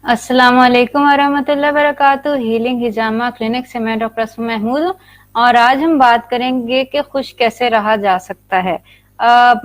अस्सलाम वालेकुम वरहमतुल्लाहि वबरकातुहू। हीलिंग हिजामा क्लिनिक से मैं डॉक्टर असमा महमूद हूँ और आज हम बात करेंगे कि खुश कैसे रहा जा सकता है।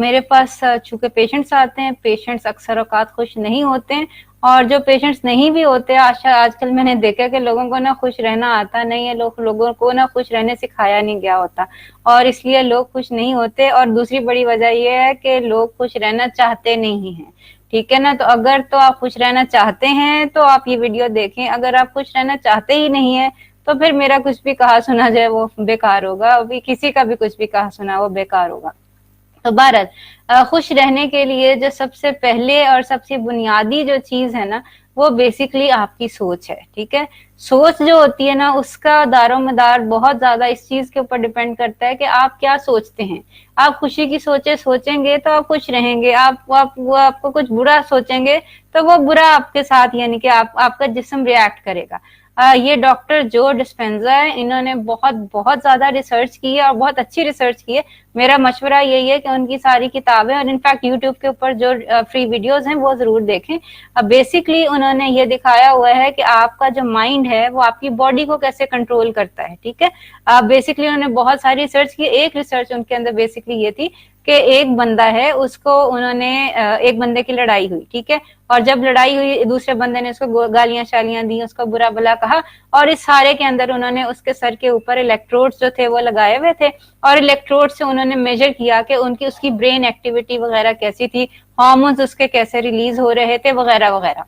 मेरे पास चूंकि पेशेंट्स आते हैं, पेशेंट्स अक्सर औकात खुश नहीं होते हैं और जो पेशेंट्स नहीं भी होते आजकल मैंने देखा कि लोगों को ना खुश रहना आता नहीं है, लोगों को ना खुश रहने सिखाया नहीं गया होता और इसलिए लोग खुश नहीं होते। और दूसरी बड़ी वजह यह है कि लोग खुश रहना चाहते नहीं हैं। ठीक है ना, तो अगर तो आप खुश रहना चाहते हैं तो आप ये वीडियो देखें। अगर आप खुश रहना चाहते ही नहीं है तो फिर मेरा कुछ भी कहा सुना जाए वो बेकार होगा, अभी किसी का भी कुछ भी कहा सुना वो बेकार होगा। तो भारत खुश रहने के लिए जो सबसे पहले और सबसे बुनियादी जो चीज है ना, वो बेसिकली आपकी सोच है। ठीक है, सोच जो होती है ना, उसका दारो मदार बहुत ज्यादा इस चीज के ऊपर डिपेंड करता है कि आप क्या सोचते हैं। आप खुशी की सोचेंगे तो आप खुश रहेंगे। वो आपको कुछ बुरा सोचेंगे तो वो बुरा आपके साथ यानी कि आपका जिस्म रिएक्ट करेगा। ये डॉक्टर जो डिस्पेंजा है, इन्होंने बहुत बहुत ज्यादा रिसर्च की है और बहुत अच्छी रिसर्च की है। मेरा मशवरा यही है कि उनकी सारी किताबें और इनफैक्ट यूट्यूब के ऊपर जो फ्री वीडियोस हैं वो जरूर देखें। बेसिकली उन्होंने ये दिखाया हुआ है कि आपका जो माइंड है वो आपकी बॉडी को कैसे कंट्रोल करता है। ठीक है, बेसिकली उन्होंने बहुत सारी रिसर्च की। एक रिसर्च उनके अंदर बेसिकली ये थी कि एक बंदा है, उसको उन्होंने एक बंदे की लड़ाई हुई। ठीक है, और जब लड़ाई हुई दूसरे बंदे ने उसको गालियां शालियां दी, उसको बुरा भला कहा और इस सारे के अंदर उन्होंने उसके सर के ऊपर इलेक्ट्रोड्स जो थे वो लगाए हुए थे और इलेक्ट्रोड से उन्होंने मेजर किया कि उसकी ब्रेन एक्टिविटी वगैरह कैसी थी, हार्मोन्स उसके कैसे रिलीज हो रहे थे वगैरह वगैरह।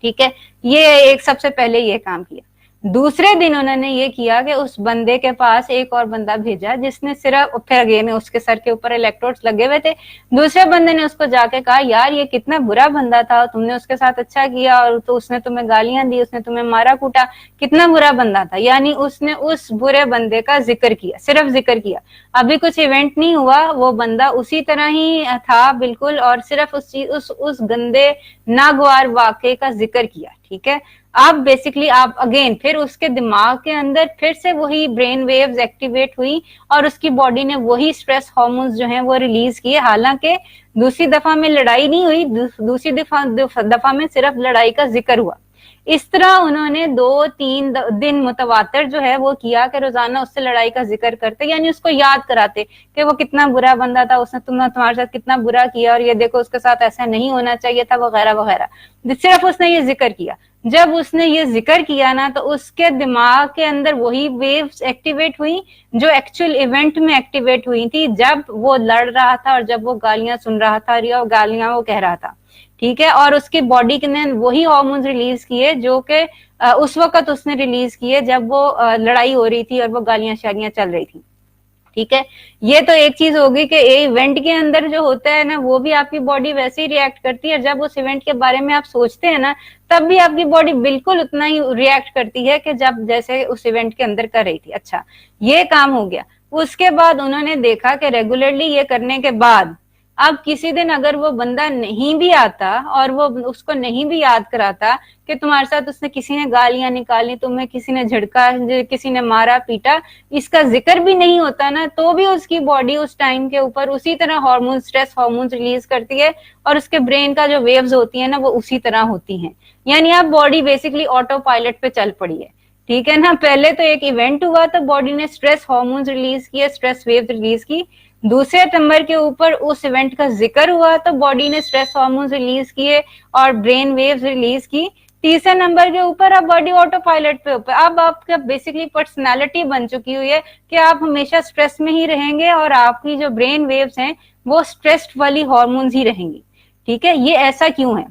ठीक है, ये एक सबसे पहले ये काम किया। दूसरे दिन उन्होंने ये किया कि उस बंदे के पास एक और बंदा भेजा जिसने सिर्फ फिर अगेन उसके सर के ऊपर इलेक्ट्रोड्स लगे हुए थे। दूसरे बंदे ने उसको जाके कहा, यार ये कितना बुरा बंदा था, तुमने उसके साथ अच्छा किया और तो उसने तुम्हें गालियां दी, उसने तुम्हें मारा कूटा, कितना बुरा बंदा था। यानी उसने उस बुरे बंदे का जिक्र किया, सिर्फ जिक्र किया। अभी कुछ इवेंट नहीं हुआ, वो बंदा उसी तरह ही था बिल्कुल और सिर्फ उस गंदे नागवार वाकये का जिक्र किया। ठीक है, अब बेसिकली आप अगेन फिर उसके दिमाग के अंदर फिर से वही ब्रेन वेव्स एक्टिवेट हुई और उसकी बॉडी ने वही स्ट्रेस हार्मोन्स जो हैं वो रिलीज किए। हालांकि दूसरी दफा में लड़ाई नहीं हुई, दूसरी दफा में सिर्फ लड़ाई का जिक्र हुआ। इस तरह उन्होंने 2-3 दिन मुतवातर जो है वो किया कि रोजाना उससे लड़ाई का जिक्र करते, यानी उसको याद कराते कि वो कितना बुरा बंदा था, उसने तुम्हारे साथ कितना बुरा किया और ये देखो उसके साथ ऐसा नहीं होना चाहिए था वगैरह वगैरह। सिर्फ उसने ये जिक्र किया। जब उसने ये जिक्र किया ना तो उसके दिमाग के अंदर वही वेव्स एक्टिवेट हुई जो एक्चुअल इवेंट में एक्टिवेट हुई थी, जब वो लड़ रहा था और जब वो गालियां सुन रहा था या गालियां वो कह रहा था। ठीक है, और उसकी बॉडी ने वही हार्मोन्स रिलीज किए जो कि उस वक्त उसने रिलीज किए जब वो लड़ाई हो रही थी और वो गालियां शालियां चल रही थी। ठीक है, ये तो एक चीज होगी कि इवेंट के अंदर जो होता है ना वो भी आपकी बॉडी वैसे ही रिएक्ट करती है। जब उस इवेंट के बारे में आप सोचते हैं ना तब भी आपकी बॉडी बिल्कुल उतना ही रिएक्ट करती है कि जब जैसे उस इवेंट के अंदर कर रही थी। अच्छा, ये काम हो गया। उसके बाद उन्होंने देखा कि रेगुलरली ये करने के बाद अब किसी दिन अगर वो बंदा नहीं भी आता और वो उसको नहीं भी याद कराता कि तुम्हारे साथ उसने किसी ने गालियां निकाली, तुम्हें किसी ने झड़का, किसी ने मारा पीटा, इसका जिक्र भी नहीं होता ना, तो भी उसकी बॉडी उस टाइम के ऊपर उसी तरह हार्मोन स्ट्रेस हार्मोन रिलीज करती है और उसके ब्रेन का जो वेव्स होती है ना वो उसी तरह होती हैं। यानी आप बॉडी बेसिकली ऑटो पायलट पे चल पड़ी है। ठीक है ना, पहले तो एक इवेंट हुआ तो बॉडी ने स्ट्रेस हार्मोन रिलीज किए, स्ट्रेस वेव रिलीज की। दूसरे नंबर के ऊपर उस इवेंट का जिक्र हुआ तो बॉडी ने स्ट्रेस हार्मोन रिलीज किए और ब्रेन वेव्स रिलीज की। तीसरे नंबर के ऊपर अब बॉडी ऑटो पायलट पे ऊपर, अब आपका बेसिकली पर्सनालिटी बन चुकी हुई है कि आप हमेशा स्ट्रेस में ही रहेंगे और आपकी जो ब्रेन वेव्स हैं वो स्ट्रेस्ड वाली हार्मोन्स ही रहेंगी। ठीक है, ये ऐसा क्यों है?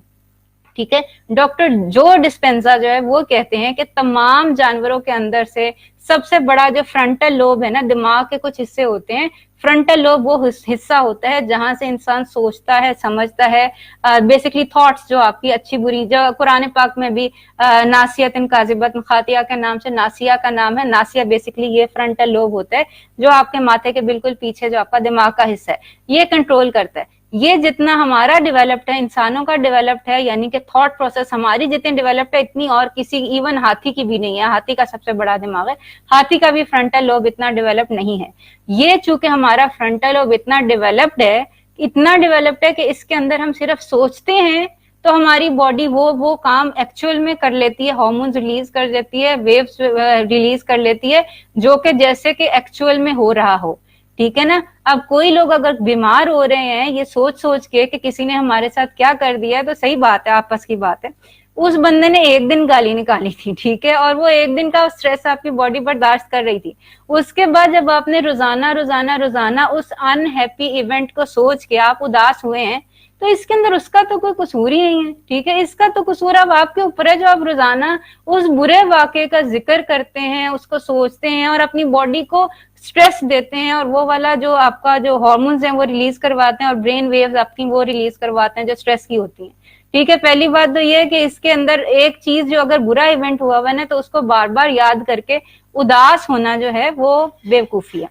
ठीक है, डॉक्टर जो डिस्पेंजा जो है वो कहते हैं कि तमाम जानवरों के अंदर से सबसे बड़ा जो फ्रंटल लोब है ना, दिमाग के कुछ हिस्से होते हैं, फ्रंटल लोब वो हिस्सा होता है जहां से इंसान सोचता है, समझता है, बेसिकली थॉट्स जो आपकी अच्छी बुरी, जो कुरान पाक में भी नासियतन काजिबतन खातिया के नाम से नासिया का नाम है। नासिया बेसिकली ये फ्रंटल लोब होता है जो आपके माथे के बिल्कुल पीछे जो आपका दिमाग का हिस्सा है ये कंट्रोल करता है। ये जितना हमारा डेवलप्ड है, इंसानों का डेवलप्ड है, यानी कि थॉट प्रोसेस हमारी जितनी डेवलप्ड है इतनी और किसी इवन हाथी की भी नहीं है। हाथी का सबसे बड़ा दिमाग है, हाथी का भी फ्रंटल लोब इतना डेवलप्ड नहीं है। ये चूंकि हमारा फ्रंटल लोब इतना डेवलप्ड है कि इसके अंदर हम सिर्फ सोचते हैं तो हमारी बॉडी वो काम एक्चुअल में कर लेती है, हार्मोन्स रिलीज कर देती है, वेव्स रिलीज कर लेती है, जो कि जैसे कि एक्चुअल में हो रहा हो, ठीक है ना। अब कोई लोग अगर बीमार हो रहे हैं ये सोच सोच के कि किसी ने हमारे साथ क्या कर दिया है, तो सही बात है, आपस की बात है, उस बंदे ने एक दिन गाली निकाली थी, ठीक है, और वो एक दिन का स्ट्रेस आपकी बॉडी बर्दाश्त कर रही थी। उसके बाद जब आपने रोजाना रोजाना रोजाना उस अनहैप्पी इवेंट को सोच के आप उदास हुए हैं, तो इसके अंदर उसका तो कोई कसूर ही नहीं है, ठीक है। इसका तो कसूर अब आपके ऊपर है, जो आप रोजाना उस बुरे वाकये का जिक्र करते हैं, उसको सोचते हैं और अपनी बॉडी को स्ट्रेस देते हैं, और वो वाला जो आपका जो हार्मोन्स हैं वो रिलीज करवाते हैं, और ब्रेन वेव्स आपकी वो रिलीज करवाते हैं जो स्ट्रेस की होती हैं, ठीक है। पहली बात तो ये है कि इसके अंदर एक चीज, जो अगर बुरा इवेंट हुआ हुआ है तो उसको बार बार याद करके उदास होना जो है वो बेवकूफी है,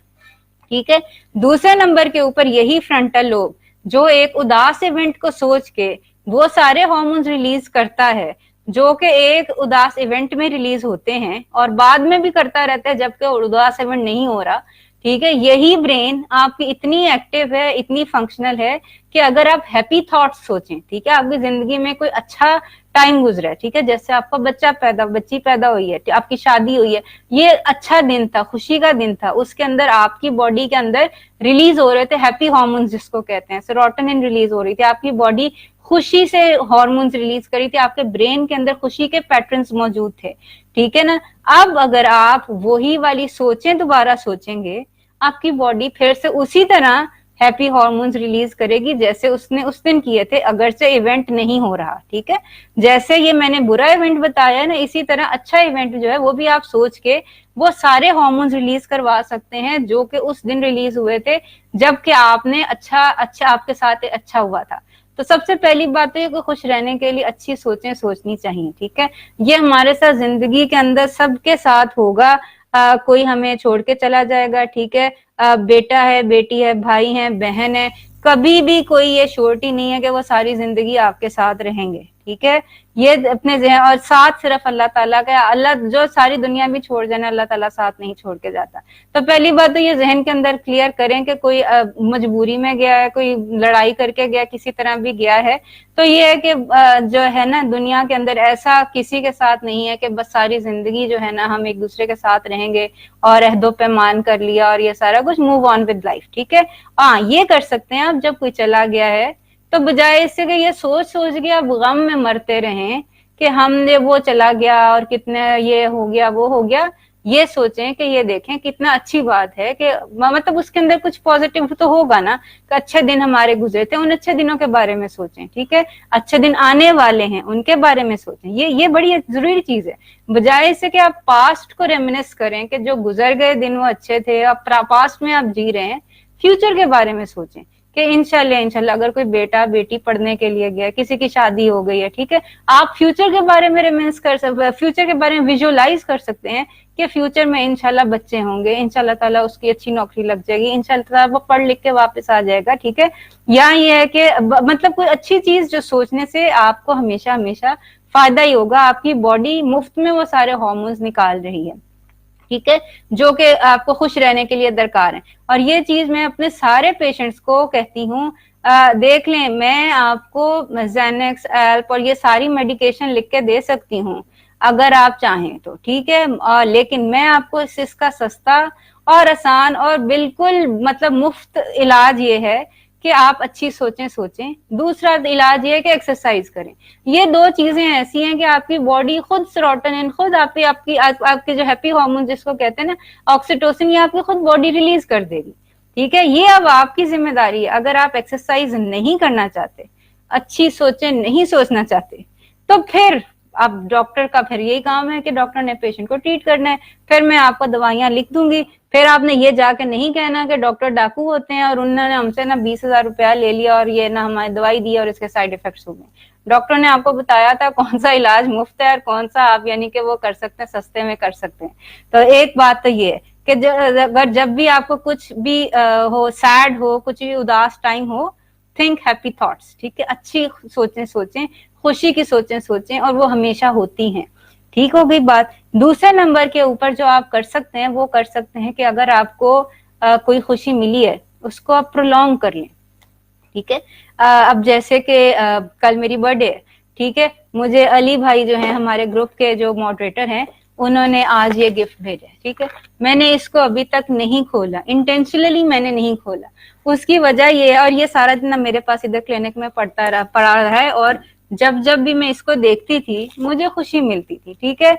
ठीक है। दूसरे नंबर के ऊपर यही फ्रंटल लोब जो एक उदास इवेंट को सोच के वो सारे हार्मोन्स रिलीज करता है जो कि एक उदास इवेंट में रिलीज होते हैं और बाद में भी करता रहता है जबकि उदास इवेंट नहीं हो रहा, ठीक है। यही ब्रेन आपकी इतनी एक्टिव है, इतनी फंक्शनल है कि अगर आप हैप्पी थॉट्स सोचें, ठीक है, आपकी जिंदगी में कोई अच्छा टाइम गुजरा है, ठीक है, जैसे आपका बच्ची पैदा हुई है, आपकी शादी हुई है, ये अच्छा दिन था, खुशी का दिन था, उसके अंदर आपकी बॉडी के अंदर रिलीज हो रहे थे हैप्पी हार्मोन्स जिसको कहते हैं, सेरोटोनिन रिलीज हो रही थी, आपकी बॉडी खुशी से हार्मोन्स रिलीज करी थी, आपके ब्रेन के अंदर खुशी के पैटर्न्स मौजूद थे, ठीक है ना। अब अगर आप वही वाली सोचें दोबारा सोचेंगे, आपकी बॉडी फिर से उसी तरह हैप्पी हार्मोन्स रिलीज करेगी जैसे उसने उस दिन किए थे, अगर से इवेंट नहीं हो रहा, ठीक है। जैसे ये मैंने बुरा इवेंट बताया ना, इसी तरह अच्छा इवेंट जो है वो भी आप सोच के वो सारे हार्मोन्स रिलीज करवा सकते हैं जो कि उस दिन रिलीज हुए थे जबकि आपने अच्छा आपके साथ अच्छा हुआ था। तो सबसे पहली बात तो ये कि खुश रहने के लिए अच्छी सोचें सोचनी चाहिए, ठीक है। ये हमारे साथ जिंदगी के अंदर सबके साथ होगा, कोई हमें छोड़ के चला जाएगा, ठीक है, बेटा है, बेटी है, भाई है, बहन है, कभी भी कोई ये श्योरिटी नहीं है कि वो सारी जिंदगी आपके साथ रहेंगे, ठीक है। ये अपने जहन और साथ सिर्फ अल्लाह ताला का, अल्लाह जो सारी दुनिया भी छोड़ जाना अल्लाह ताला साथ नहीं छोड़ के जाता। तो पहली बात तो ये जहन के अंदर क्लियर करें कि कोई मजबूरी में गया है, कोई लड़ाई करके गया, किसी तरह भी गया है, तो ये है कि जो है ना दुनिया के अंदर ऐसा किसी के साथ नहीं है कि बस सारी जिंदगी जो है ना हम एक दूसरे के साथ रहेंगे और अहदो पैमान कर लिया और ये सारा कुछ, मूव ऑन विद लाइफ, ठीक है। हाँ, ये कर सकते हैं आप, जब कोई चला गया है तो बजाय इससे कि ये सोच के आप गम में मरते रहें कि हमने वो चला गया और कितने ये हो गया वो हो गया, ये सोचें कि ये देखें कितना अच्छी बात है कि मतलब उसके अंदर कुछ पॉजिटिव तो होगा ना, कि अच्छे दिन हमारे गुजरे थे, उन अच्छे दिनों के बारे में सोचें, ठीक है। अच्छे दिन आने वाले हैं उनके बारे में सोचें, ये बड़ी जरूरी चीज है। बजाय इससे कि आप पास्ट को रेमिनिस करें कि जो गुजर गए दिन वो अच्छे थे, अब पास्ट में आप जी रहे हैं, फ्यूचर के बारे में सोचें कि इंशाल्लाह अगर कोई बेटा बेटी पढ़ने के लिए गया, किसी की शादी हो गई है, ठीक है, आप फ्यूचर के बारे में रिमेंस कर सकते, फ्यूचर के बारे में विजुअलाइज कर सकते हैं कि फ्यूचर में इंशाल्लाह बच्चे होंगे, इंशाल्लाह ताला उसकी अच्छी नौकरी लग जाएगी, इंशाल्लाह ताला वो पढ़ लिख के वापस आ जाएगा, ठीक है। या ये है कि मतलब कोई अच्छी चीज जो सोचने से आपको हमेशा हमेशा फायदा ही होगा, आपकी बॉडी मुफ्त में वो सारे हार्मोन्स निकाल रही है, ठीक है, जो कि आपको खुश रहने के लिए दरकार है। और ये चीज मैं अपने सारे पेशेंट्स को कहती हूँ, देख लें, मैं आपको ज़ैनेक्स, एल्प और ये सारी मेडिकेशन लिख के दे सकती हूँ अगर आप चाहें तो, ठीक है, लेकिन मैं आपको इसका सस्ता और आसान और बिल्कुल मतलब मुफ्त इलाज ये है कि आप अच्छी सोचें। दूसरा इलाज ये है कि एक्सरसाइज करें। ये दो चीजें ऐसी हैं कि आपकी बॉडी खुद सेरोटोनिन, खुद आपके जो हैप्पी हार्मोन जिसको कहते हैं ना ऑक्सीटोसिन, ये आपकी खुद बॉडी रिलीज कर देगी, ठीक है। ये अब आपकी जिम्मेदारी है। अगर आप एक्सरसाइज नहीं करना चाहते, अच्छी सोचें नहीं सोचना चाहते, तो फिर अब डॉक्टर का फिर यही काम है कि डॉक्टर ने पेशेंट को ट्रीट करना है। फिर मैं आपको दवाइयां लिख दूंगी, फिर आपने ये जाके नहीं कहना कि डॉक्टर डाकू होते हैं और उन्होंने हमसे ना 20,000 रुपया ले लिया और ये ना हमारी दवाई दी और इसके साइड इफेक्ट्स हो गए। डॉक्टर ने आपको बताया था कौन सा इलाज मुफ्त है और कौन सा आप यानी कि वो कर सकते हैं, सस्ते में कर सकते हैं। तो एक बात तो ये है कि अगर जब भी आपको कुछ भी हो, सैड हो, कुछ भी उदास टाइम हो, थिंक हैप्पी थॉट्स, ठीक है, अच्छी सोचें, खुशी की सोचें और वो हमेशा होती हैं, ठीक हो गई बात। दूसरे नंबर के ऊपर जो आप कर सकते हैं वो कर सकते हैं कि अगर आपको कोई खुशी मिली है उसको आप प्रोलॉन्ग कर लें, ठीक है। अब जैसे कि कल मेरी बर्थडे है, ठीक है। मुझे अली भाई जो है हमारे ग्रुप के जो मॉडरेटर हैं, उन्होंने आज ये गिफ्ट भेजा, ठीक है। मैंने इसको अभी तक नहीं खोला, इंटेंशनली मैंने नहीं खोला। उसकी वजह ये है, और ये सारा दिन मेरे पास इधर क्लिनिक में पड़ा रहा है, और जब जब भी मैं इसको देखती थी मुझे खुशी मिलती थी, ठीक है।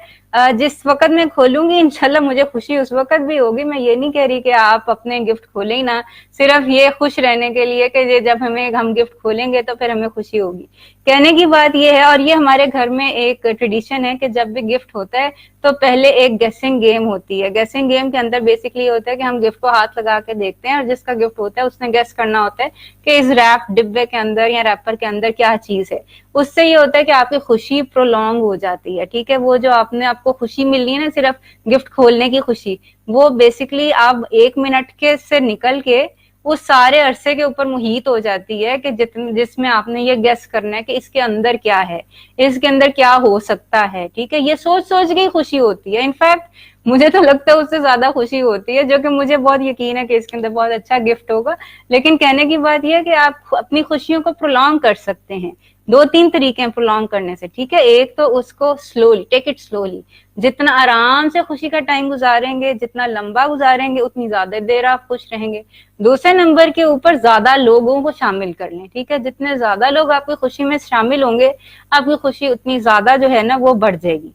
जिस वक्त मैं खोलूंगी इंशाल्लाह मुझे खुशी उस वक्त भी होगी। मैं ये नहीं कह रही कि आप अपने गिफ्ट खोलें ही ना, सिर्फ ये खुश रहने के लिए कि जब हम गिफ्ट खोलेंगे तो फिर हमें खुशी होगी। कहने की बात ये है, और ये हमारे घर में एक ट्रेडिशन है कि जब भी गिफ्ट होता है तो पहले एक गेसिंग गेम होती है। गेसिंग गेम के अंदर बेसिकली होता है कि हम गिफ्ट को हाथ लगा के देखते हैं, और जिसका गिफ्ट होता है उसने गेस करना होता है कि इस रैप डिब्बे के अंदर या रैपर के अंदर क्या चीज है। उससे ये होता है कि आपकी खुशी प्रोलॉन्ग हो जाती है, ठीक है। वो जो आपको खुशी मिल रही है ना, सिर्फ गिफ्ट खोलने की खुशी, वो बेसिकली आप 1 मिनट के से निकल के उस सारे अरसे के ऊपर मुहित हो जाती है कि जिसमें आपने ये गेस करना है कि इसके अंदर क्या है, इसके अंदर क्या हो सकता है, ठीक है। ये सोच सोच के ही खुशी होती है। इनफैक्ट मुझे तो लगता है उससे ज्यादा खुशी होती है, जो कि मुझे बहुत यकीन है कि इसके अंदर बहुत अच्छा गिफ्ट होगा। लेकिन कहने की बात यह है कि आप अपनी खुशियों को प्रोलॉन्ग कर सकते हैं। 2-3 तरीके हैं प्रोलॉन्ग करने से, ठीक है। एक तो उसको स्लोली, टेक इट स्लोली, जितना आराम से खुशी का टाइम गुजारेंगे, जितना लंबा गुजारेंगे, उतनी ज्यादा देर आप खुश रहेंगे। दूसरे नंबर के ऊपर ज्यादा लोगों को शामिल कर लें, ठीक है। जितने ज्यादा लोग आपकी खुशी में शामिल होंगे, आपकी खुशी उतनी ज्यादा जो है ना वो बढ़ जाएगी,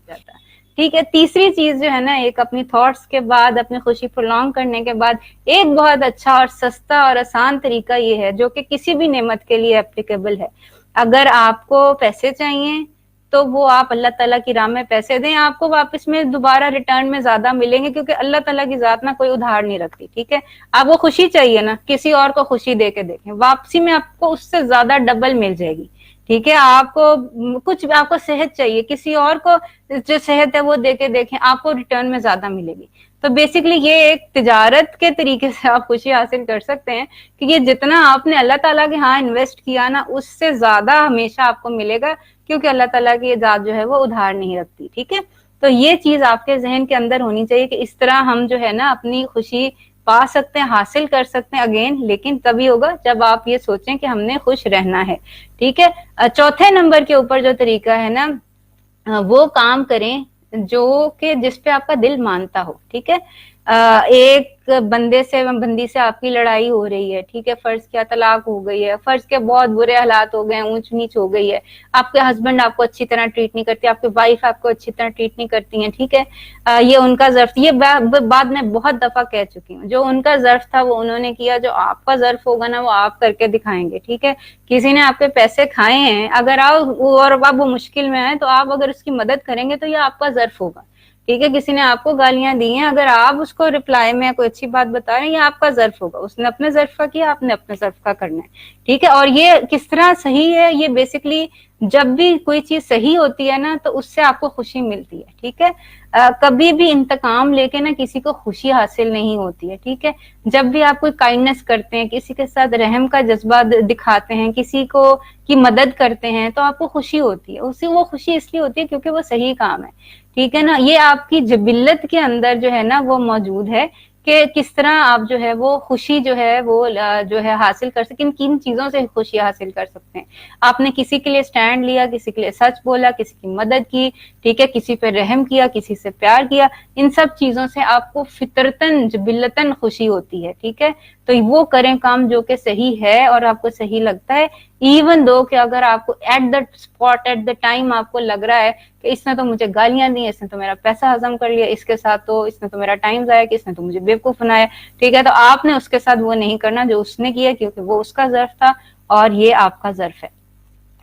ठीक है। तीसरी चीज जो है ना, एक अपनी थॉट्स के बाद, अपनी खुशी प्रोलॉन्ग करने के बाद, एक बहुत अच्छा और सस्ता और आसान तरीका ये है, जो कि किसी भी नेमत के लिए एप्लीकेबल है। अगर आपको पैसे चाहिए तो वो आप अल्लाह ताला की राह में पैसे दें, आपको वापस में दोबारा रिटर्न में ज्यादा मिलेंगे, क्योंकि अल्लाह ताला की जात ना कोई उधार नहीं रखती, ठीक है। आपको खुशी चाहिए ना, किसी और को खुशी दे के देखें, वापसी में आपको उससे ज्यादा डबल मिल जाएगी, ठीक है। आपको सेहत चाहिए, किसी और को जो सेहत है वो दे के देखें, आपको रिटर्न में ज्यादा मिलेगी। तो बेसिकली ये एक तिजारत के तरीके से आप खुशी हासिल कर सकते हैं कि ये जितना आपने अल्लाह ताला के यहाँ इन्वेस्ट किया ना, उससे ज्यादा हमेशा आपको मिलेगा, क्योंकि अल्लाह ताला की जात जो है वो उधार नहीं रखती, ठीक है। तो ये चीज आपके जहन के अंदर होनी चाहिए कि इस तरह हम जो है ना अपनी खुशी पा सकते हैं, हासिल कर सकते हैं अगेन, लेकिन तभी होगा जब आप ये सोचें कि हमने खुश रहना है, ठीक है। चौथे नंबर के ऊपर जो तरीका है ना, वो काम करें जो कि जिस पे आपका दिल मानता हो, ठीक है। एक बंदी से आपकी लड़ाई हो रही है, ठीक है, फर्ज किया तलाक हो गई है, फर्ज के बहुत बुरे हालात हो गए, ऊंच नीच हो गई है, आपके हस्बैंड आपको अच्छी तरह ट्रीट नहीं करती, आपकी वाइफ आपको अच्छी तरह ट्रीट नहीं करती है, ठीक है। ये उनका ज़र्फ, ये बात मैं बहुत दफा कह चुकी हूँ, जो उनका ज़र्फ था वो उन्होंने किया, जो आपका ज़र्फ होगा ना वो आप करके दिखाएंगे, ठीक है। किसी ने आपके पैसे खाए हैं, अगर आप और अब वो मुश्किल में है तो आप अगर उसकी मदद करेंगे तो ये आपका ज़र्फ होगा, ठीक है। किसी ने आपको गालियां दी हैं, अगर आप उसको रिप्लाई में कोई अच्छी बात बता रहे हैं, ये आपका ज़र्फ होगा। उसने अपने ज़र्फ का किया, आपने अपने ज़र्फ का करना है, ठीक है। और ये किस तरह सही है, ये बेसिकली जब भी कोई चीज सही होती है ना तो उससे आपको खुशी मिलती है, ठीक है। कभी भी इंतकाम लेके ना किसी को खुशी हासिल नहीं होती है, ठीक है। जब भी आप कोई काइंडनेस करते हैं, किसी के साथ रहम का जज्बा दिखाते हैं, किसी को की मदद करते हैं, तो आपको खुशी होती है। उसी वो खुशी इसलिए होती है क्योंकि वो सही काम है, ठीक है ना। ये आपकी जबिल्लत के अंदर जो है ना वो मौजूद है कि किस तरह आप जो है वो खुशी जो है वो जो है हासिल कर सकें, किन चीजों से खुशी हासिल कर सकते हैं। आपने किसी के लिए स्टैंड लिया, किसी के लिए सच बोला, किसी की मदद की, ठीक है, किसी पे रहम किया, किसी से प्यार किया, इन सब चीजों से आपको फितरतन जबिल्लतन खुशी होती है, ठीक है। तो वो करें काम जो कि सही है और आपको सही लगता है, इवन दो कि अगर आपको at the spot at the time आपको लग रहा है कि इसने तो मुझे गालियां दी, इसने तो मेरा पैसा हजम कर लिया, इसके साथ तो इसने तो मेरा टाइम जाया कि इसने तो मुझे बेवकूफ बनाया, ठीक है। तो आपने उसके साथ वो नहीं करना जो उसने किया, क्योंकि वो उसका ज़र्फ था और ये आपका ज़र्फ है,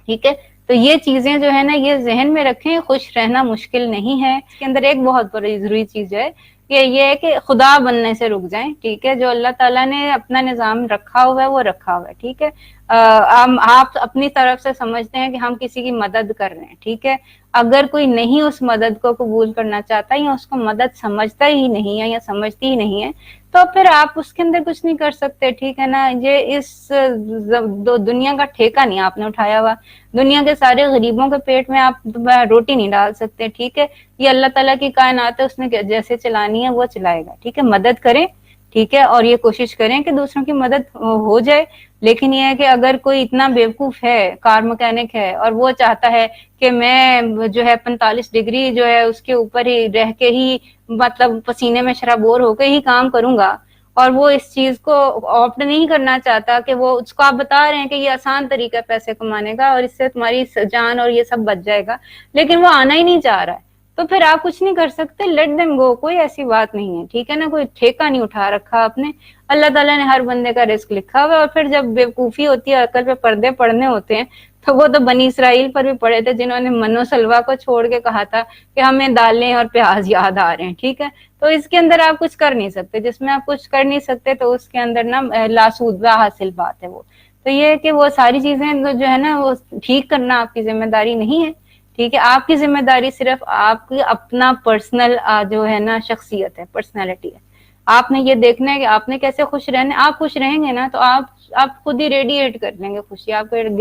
ठीक है। तो ये चीजें जो है ना ये जहन में रखें, खुश रहना मुश्किल नहीं है। इसके अंदर एक बहुत बड़ी जरूरी चीज है कि ये है कि खुदा बनने से रुक जाएं, ठीक है। जो अल्लाह ताला ने अपना निजाम रखा हुआ है वो रखा हुआ है, ठीक है। आप अपनी तरफ से समझते हैं कि हम किसी की मदद कर रहे हैं, ठीक है। अगर कोई नहीं उस मदद को कबूल करना चाहता या उसको मदद समझता ही नहीं है या समझती ही नहीं है, तो फिर आप उसके अंदर कुछ नहीं कर सकते, ठीक है ना। ये इस दुनिया का ठेका नहीं आपने उठाया हुआ, दुनिया के सारे गरीबों के पेट में आप रोटी नहीं डाल सकते, ठीक है। ये अल्लाह ताला की कायनात है, उसने जैसे चलानी है वो चलाएगा, ठीक है। मदद करें, ٹھیک ہے, اور یہ کوشش کریں کہ دوسروں کی مدد ہو جائے. لیکن یہ ہے کہ اگر کوئی اتنا بیوقوف ہے, کار مکینک ہے, اور وہ چاہتا ہے کہ میں جو ہے 45 ڈگری جو ہے اس کے اوپر ہی رہ کے ہی, مطلب پسینے میں شرابور ہو کے ہی کام کروں گا, اور وہ اس چیز کو آپٹ نہیں کرنا چاہتا, کہ وہ اس کو آپ بتا رہے ہیں کہ یہ آسان طریقہ ہے پیسے کمانے کا اور اس سے تمہاری جان اور یہ سب بچ جائے گا, لیکن وہ آنا ہی نہیں چاہ رہا ہے, تو پھر آپ کچھ نہیں کر سکتے. لیٹ دیم گو, کوئی ایسی بات نہیں ہے, ٹھیک ہے نا, کوئی ٹھیکہ نہیں اٹھا رکھا آپ نے. اللہ تعالیٰ نے ہر بندے کا رزق لکھا ہوا ہے, اور پھر جب بیوقوفی ہوتی ہے, عقل پہ پردے پڑنے ہوتے ہیں, تو وہ تو بنی اسرائیل پر بھی پڑے تھے جنہوں نے من و سلوا کو چھوڑ کے کہا تھا کہ ہمیں دالیں اور پیاز یاد آ رہے ہیں. ٹھیک ہے, تو اس کے اندر آپ کچھ کر نہیں سکتے, جس میں آپ کچھ کر نہیں سکتے تو اس کے اندر نا لاسودہ حاصل بات ہے وہ. تو یہ ہے کہ وہ ساری چیزیں جو ہے نا وہ ٹھیک کرنا آپ کی ذمہ داری نہیں ہے. ٹھیک ہے, آپ کی ذمہ داری صرف آپ کی اپنا پرسنل جو ہے نا شخصیت ہے, پرسنالٹی ہے. آپ نے یہ دیکھنا ہے کہ آپ نے کیسے خوش رہنا ہے. آپ خوش رہیں گے نا تو آپ خود ہی ریڈیٹ کر لیں گے خوشی. آپ کے ارد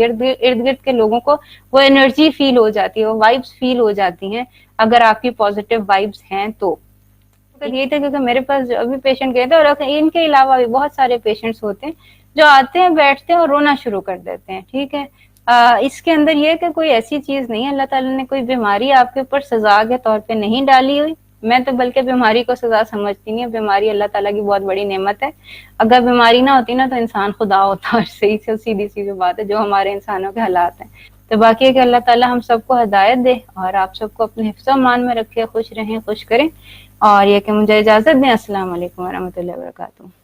گرد کے لوگوں کو وہ انرجی فیل ہو جاتی ہے, وہ وائبس فیل ہو جاتی ہیں, اگر آپ کی پازیٹیو وائبس ہیں تو. یہ تھا کیونکہ میرے پاس جو ابھی پیشنٹ گئے تھے, اور ان کے علاوہ بھی بہت سارے پیشنٹس ہوتے ہیں جو آتے ہیں, بیٹھتے ہیں اور رونا شروع کر دیتے ہیں. ٹھیک ہے, اس کے اندر یہ کہ کوئی ایسی چیز نہیں ہے, اللہ تعالیٰ نے کوئی بیماری آپ کے اوپر سزا کے طور پہ نہیں ڈالی ہوئی. میں تو بلکہ بیماری کو سزا سمجھتی نہیں, بیماری اللہ تعالیٰ کی بہت بڑی نعمت ہے. اگر بیماری نہ ہوتی نا تو انسان خدا ہوتا, اور صحیح سے سیدھی سی بات ہے جو ہمارے انسانوں کے حالات ہیں. تو باقی ہے کہ اللہ تعالیٰ ہم سب کو ہدایت دے, اور آپ سب کو اپنے حفظ و امان میں رکھے, خوش رہیں, خوش کریں. اور یہ کہ مجھے اجازت دیں. السلام علیکم ورحمۃ اللہ وبرکاتہ.